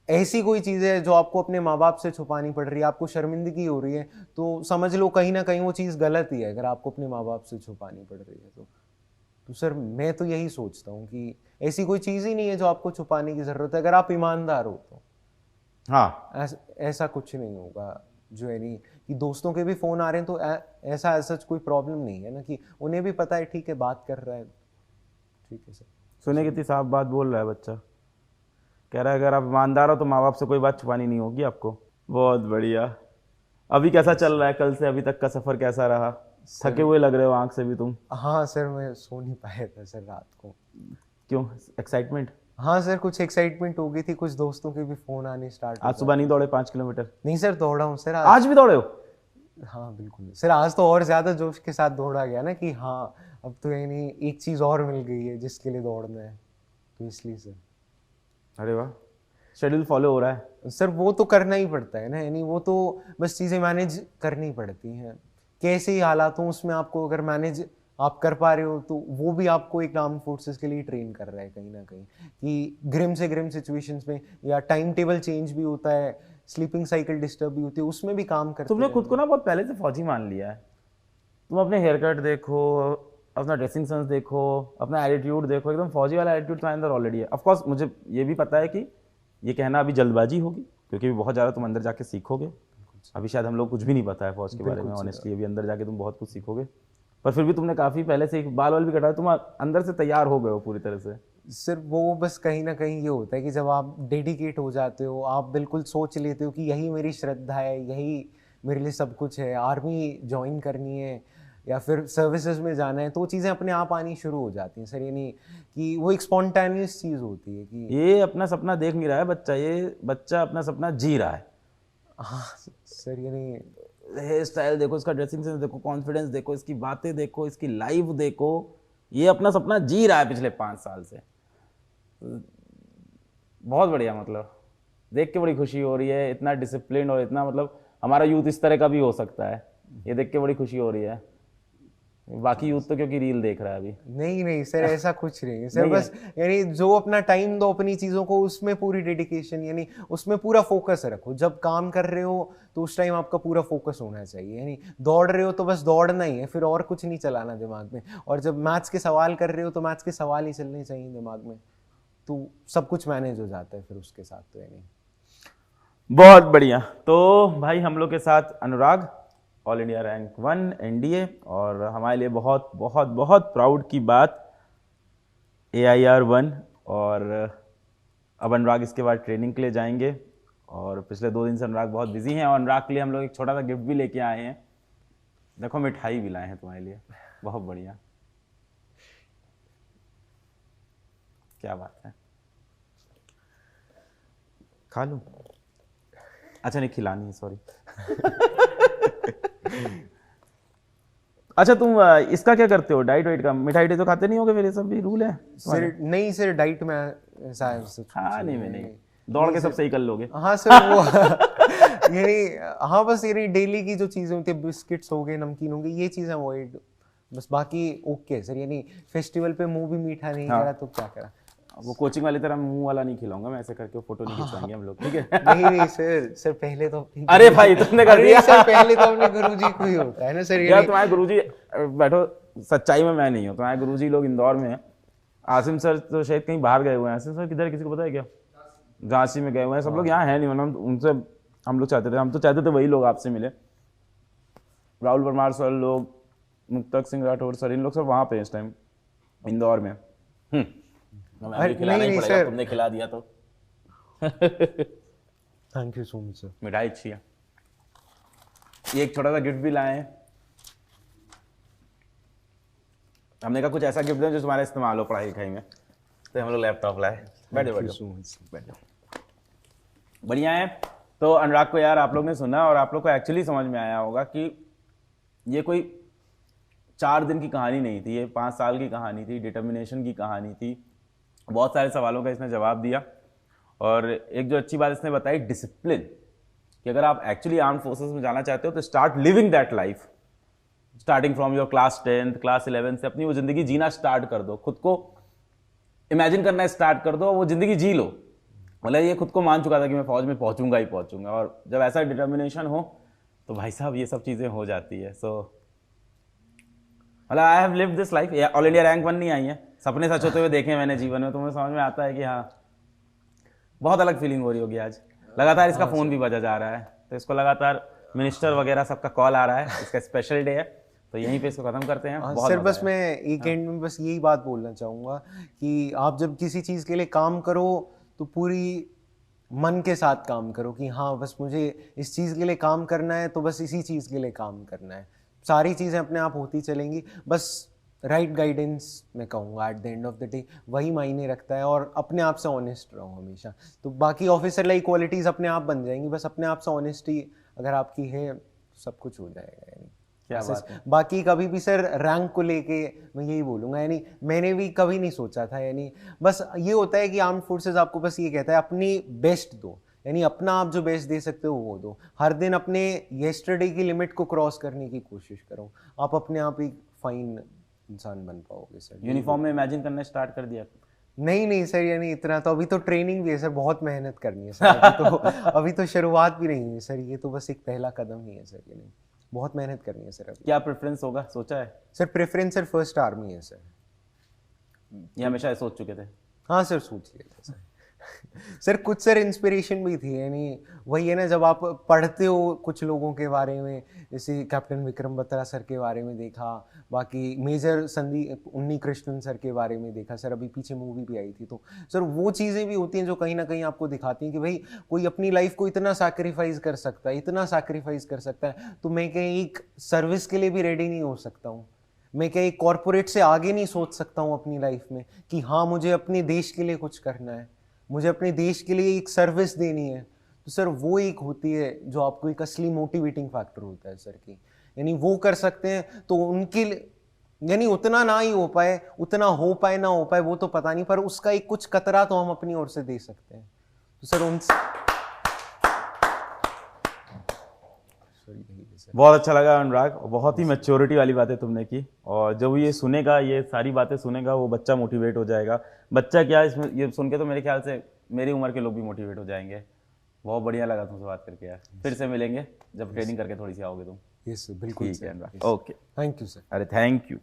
ऐसी कोई चीज़ है जो आपको अपने माँ बाप से छुपानी पड़ रही है, आपको शर्मिंदगी हो रही है, तो समझ लो कहीं ना कहीं वो चीज़ गलत ही है, अगर आपको अपने माँ बाप से छुपानी पड़ रही है तो सर मैं तो यही सोचता हूँ कि ऐसी कोई चीज़ ही नहीं है जो आपको छुपाने की ज़रूरत है, अगर आप ईमानदार हो तो। हाँ, ऐसा कुछ नहीं होगा जो है नहीं कि दोस्तों के भी फ़ोन आ रहे हैं तो ऐसा सच कोई प्रॉब्लम नहीं है ना, कि उन्हें भी पता है ठीक है बात कर रहा है, ठीक है सर। सुने कितनी साफ बात बोल रहा है बच्चा, कह रहा है अगर आप ईमानदार हो तो माँ बाप से कोई बात छुपानी नहीं होगी आपको। बहुत बढ़िया। अभी कैसा चल रहा है, कल से अभी तक का सफ़र कैसा रहा? थके हुए लग रहे हो आंख से भी तुम। हाँ सर, मैं सो नहीं पाया था सर रात को। क्यों, एक्साइटमेंट? हाँ सर, कुछ एक्साइटमेंट हो गई थी, कुछ दोस्तों के भी फोन आने स्टार्ट। आज सुबह नहीं दौड़े 5 किलोमीटर? नहीं सर, दौड़ा हूँ सर आज भी दौड़े हो? हाँ बिल्कुल सर, आज तो और ज्यादा जोश के साथ दौड़ा गया ना कि हाँ अब तो यानी एक चीज और मिल गई है जिसके लिए दौड़ना है, तो इसलिए सर। अरे वाह, शेड्यूल फॉलो हो रहा है सर। वो तो करना ही पड़ता है ना, यानी वो तो बस चीजें मैनेज करनी पड़ती हैं, कैसे ही हालात हो उसमें आपको अगर मैनेज आप कर पा रहे हो तो वो भी आपको एक आर्म फोर्सेस के लिए ट्रेन कर रहा है कहीं ना कहीं, कि ग्रिम से ग्रिम सिचुएशंस में, या टाइम टेबल चेंज भी होता है, स्लीपिंग साइकिल डिस्टर्ब भी होती है, उसमें भी काम करते तुमने खुद को ना बहुत पहले से फौजी मान लिया है। तुम अपने हेयर कट देखो, अपना ड्रेसिंग सेंस देखो, अपना एटीट्यूड देखो, एकदम फौजी वाला एटीट्यूड तुम्हारे अंदर ऑलरेडी है। ऑफ कोर्स मुझे ये भी पता है कि ये कहना अभी जल्दबाजी होगी, क्योंकि बहुत ज़्यादा तुम अंदर जाके सीखोगे। अभी शायद हम लोग कुछ भी नहीं पता है फौज के बारे में ऑनेस्टली, अभी अंदर जाके तुम बहुत कुछ सीखोगे, पर फिर भी तुमने काफ़ी पहले से बाल वाल भी कटाए, तुम अंदर से तैयार हो गए हो पूरी तरह से। सिर्फ वो बस कहीं ना कहीं ये होता है कि जब आप डेडिकेट हो जाते हो, आप बिल्कुल सोच लेते हो कि यही मेरी श्रद्धा है, यही मेरे लिए सब कुछ है, आर्मी ज्वाइन करनी है या फिर सर्विसेज में जाना है, तो चीज़ें अपने आप आनी शुरू हो जाती हैं सर। यानी कि वो एक स्पॉन्टेनियस चीज़ होती है कि ये अपना सपना देख नहीं रहा है बच्चा, ये बच्चा अपना सपना जी रहा है। हाँ सर, यानी हेयर स्टाइल देखो, इसका ड्रेसिंग सेंस देखो, कॉन्फिडेंस देखो, इसकी बातें देखो, इसकी लाइफ देखो, ये अपना सपना जी रहा है पिछले 5 साल से। बहुत बढ़िया, मतलब देख के बड़ी खुशी हो रही है, इतना डिसिप्लिन और इतना, मतलब हमारा यूथ इस तरह का भी हो सकता है, ये देख के बड़ी खुशी हो रही है। बाकी यूथ तो क्योंकि रील देख रहा है अभी। नहीं नहीं सर, ऐसा कुछ नहीं है सर, बस यानी जो अपना टाइम दो अपनी चीज़ों को, उसमें पूरी डेडिकेशन, यानी उसमें पूरा फोकस रखो। जब काम कर रहे हो तो उस टाइम आपका पूरा फोकस होना चाहिए, यानी दौड़ रहे हो तो बस दौड़ना ही है, फिर और कुछ नहीं चलाना दिमाग में। और जब मैथ्स के सवाल कर रहे हो तो मैथ्स के सवाल ही चलने चाहिए दिमाग में, तो सब कुछ मैनेज हो जाता है फिर उसके साथ, तो यानी। बहुत बढ़िया। तो भाई हम लोग के साथ अनुराग, ऑल इंडिया रैंक 1 एनडीए, और हमारे लिए बहुत बहुत बहुत प्राउड की बात AIR 1। और अब अनुराग इसके बाद ट्रेनिंग के लिए जाएंगे, और पिछले 2 दिन से अनुराग बहुत बिजी हैं, और अनुराग के लिए हम लोग एक छोटा सा गिफ्ट भी लेके आए हैं। देखो, मिठाई भी लाए हैं तुम्हारे लिए, बहुत बढ़िया। क्या बात है, खा लूं? अच्छा नहीं, खिलानी है, सॉरी। अच्छा, तुम इसका क्या करते हो, डाइट वाइट का? मिठाई तो खाते नहीं होगे, फिर ये सब भी रूल है सर नहीं सर, डाइट में ऐसा खाने में नहीं, दौड़ के सब सही कर लोगे। हाँ सर, वो यानी हाँ बस यानी डेली की जो चीज़ें होती है, बिस्किट्स हो गए, नमकीन हो गई, ये चीज़ें अवॉइड, बस बाकी ओके सर। यानी फेस्टिवल पे मुंह भी मीठा नहीं करा तो क्या करा। वो कोचिंग वाली तरह मुंह वाला नहीं खिलाऊंगा मैं, ऐसे करके फोटो नहीं खिंचवाएंगे हम लोग, ठीक है? नहीं नहीं सर पहले तो अरे भाई तुमने कर दिया सर, पहले तो अपने गुरुजी को ही होता है ना सर। यार तुम्हारे गुरुजी, बैठो, सच्चाई में मैं नहीं हूँ, तुम्हारे गुरुजी लोग इंदौर में हैं। आसिम सर तो शायद कहीं बाहर गए हुए हैं। आसिम सर किधर, किसी को पता है क्या? झांसी में गए हुए हैं। सब लोग यहाँ है नहीं, मतलब उनसे हम लोग चाहते थे, हम तो चाहते थे वही लोग आपसे मिले। राहुल परमार सर लोग, मुक्तक सिंह राठौर सर, इन लोग सब वहाँ पे इस टाइम इंदौर में। नहीं सर, तुमने खिला दिया तो thank you so much sir. मिठाई अच्छी है। ये एक छोटा सा गिफ्ट भी लाए हैं, हमने कहा कुछ ऐसा गिफ्ट दें जो तुम्हारा इस्तेमाल हो पढ़ाई लिखाई में, तो हम लोग लैपटॉप लाए। बैठो बैठो, बढ़िया है। तो अनुराग को यार आप लोग ने सुना, और आप लोग को एक्चुअली समझ में आया होगा कि ये कोई 4 दिन की कहानी नहीं थी, ये 5 साल की कहानी थी, डिटर्मिनेशन की कहानी थी, बहुत सारे सवालों का इसने जवाब दिया। और एक जो अच्छी बात इसने बताई, डिसिप्लिन, कि अगर आप एक्चुअली आर्म फोर्सेस में जाना चाहते हो तो start living that life, starting from your class 10th class 11 से अपनी वो जिंदगी जीना स्टार्ट कर दो, खुद को इमेजिन करना स्टार्ट कर दो, वो जिंदगी जी लो। मतलब ये खुद को मान चुका था कि मैं फौज में पहुंचूंगा ही पहुंचूंगा, और जब ऐसा डिटर्मिनेशन हो तो भाई साहब ये सब चीजें हो जाती है। सो मतलब I have lived this life. All India rank 1 नहीं आई है, सपने सच होते हुए देखे मैंने जीवन में, तो मुझे समझ में आता है कि हाँ बहुत अलग फीलिंग हो रही होगी। आज लगातार इसका फोन भी बजा जा रहा है, तो इसको लगातार मिनिस्टर वगैरह सबका कॉल आ रहा है, इसका स्पेशल डे है, तो यहीं पे इसको खत्म करते हैं। बहुत सर मजा बस आया। मैं एक एंड में बस यही बात बोलना चाहूँगा कि आप जब किसी चीज़ के लिए काम करो तो पूरी मन के साथ काम करो कि हाँ बस मुझे इस चीज़ के लिए काम करना है, तो बस इसी चीज़ के लिए काम करना है। सारी चीज़ें अपने आप होती चलेंगी, बस राइट गाइडेंस मैं कहूँगा at the end of the day वही मायने रखता है। और अपने आप से ऑनेस्ट रहो हमेशा, तो बाकी ऑफिसर लाइक क्वालिटीज़ अपने आप बन जाएंगी। बस अपने आप से ऑनेस्टी अगर आपकी है तो सब कुछ हो जाएगा। यानी क्या बात है। बाकी कभी भी सर रैंक को लेके मैं यही बोलूँगा, यानी मैंने भी कभी नहीं सोचा था, यानी बस ये होता है कि आर्म फोर्सेस आपको बस ये कहता है अपनी बेस्ट दो, यानी अपना आप जो बेस्ट दे सकते हो वो दो। हर दिन अपने येस्टरडे की लिमिट को क्रॉस करने की कोशिश करो, आप अपने आप ही फाइन इंसान बन पाओगे सर। यूनिफॉर्म में इमेजिन करना स्टार्ट कर दिया? नहीं नहीं सर, यानी इतना तो अभी तो ट्रेनिंग भी है सर, बहुत मेहनत करनी है सर। अभी तो शुरुआत भी नहीं है सर, ये तो बस एक पहला कदम ही है सर। यानी बहुत मेहनत करनी है सर अभी। क्या प्रेफरेंस होगा, सोचा है? Sir preference sir first army है सर। ये हमेशा सोच चुके थे? हाँ सर सोच लिया था सर। सर कुछ सर इंस्पिरेशन भी थी, यानी वही है ना, जब आप पढ़ते हो कुछ लोगों के बारे में, जैसे कैप्टन विक्रम बत्रा सर के बारे में देखा, बाकी मेजर संदीप उन्नी कृष्णन सर के बारे में देखा सर, अभी पीछे मूवी भी आई थी, तो सर वो चीज़ें भी होती हैं जो कहीं ना कहीं आपको दिखाती हैं कि भाई कोई अपनी लाइफ को इतना सैक्रिफाइस कर सकता है, इतना सैक्रिफाइस कर सकता है, तो मैं कहीं एक सर्विस के लिए भी रेडी नहीं हो सकता हूँ? मैं क्या एक कॉरपोरेट से आगे नहीं सोच सकता हूँ अपनी लाइफ में कि हाँ मुझे अपने देश के लिए कुछ करना है, मुझे अपने देश के लिए एक सर्विस देनी है? तो सर वो एक होती है जो आपको एक असली मोटिवेटिंग फैक्टर होता है सर की, यानी वो कर सकते हैं तो उनके यानी उतना ना ही हो पाए, उतना हो पाए ना हो पाए वो तो पता नहीं, पर उसका एक कुछ कतरा तो हम अपनी ओर से दे सकते हैं। तो सर उनसे बहुत अच्छा लगा अनुराग, बहुत ही मैच्योरिटी वाली बातें तुमने की, और जब ये सुनेगा, ये सारी बातें सुनेगा, वो बच्चा मोटिवेट हो जाएगा। बच्चा क्या, इसमें ये सुन के तो मेरे ख्याल से मेरी उम्र के लोग भी मोटिवेट हो जाएंगे। बहुत बढ़िया लगा तुमसे बात करके यार, फिर से मिलेंगे जब ट्रेनिंग करके थोड़ी सी आओगे तुम। यस बिल्कुल ठीक है Anurag, sir. Okay, thank you sir. अरे थैंक यू।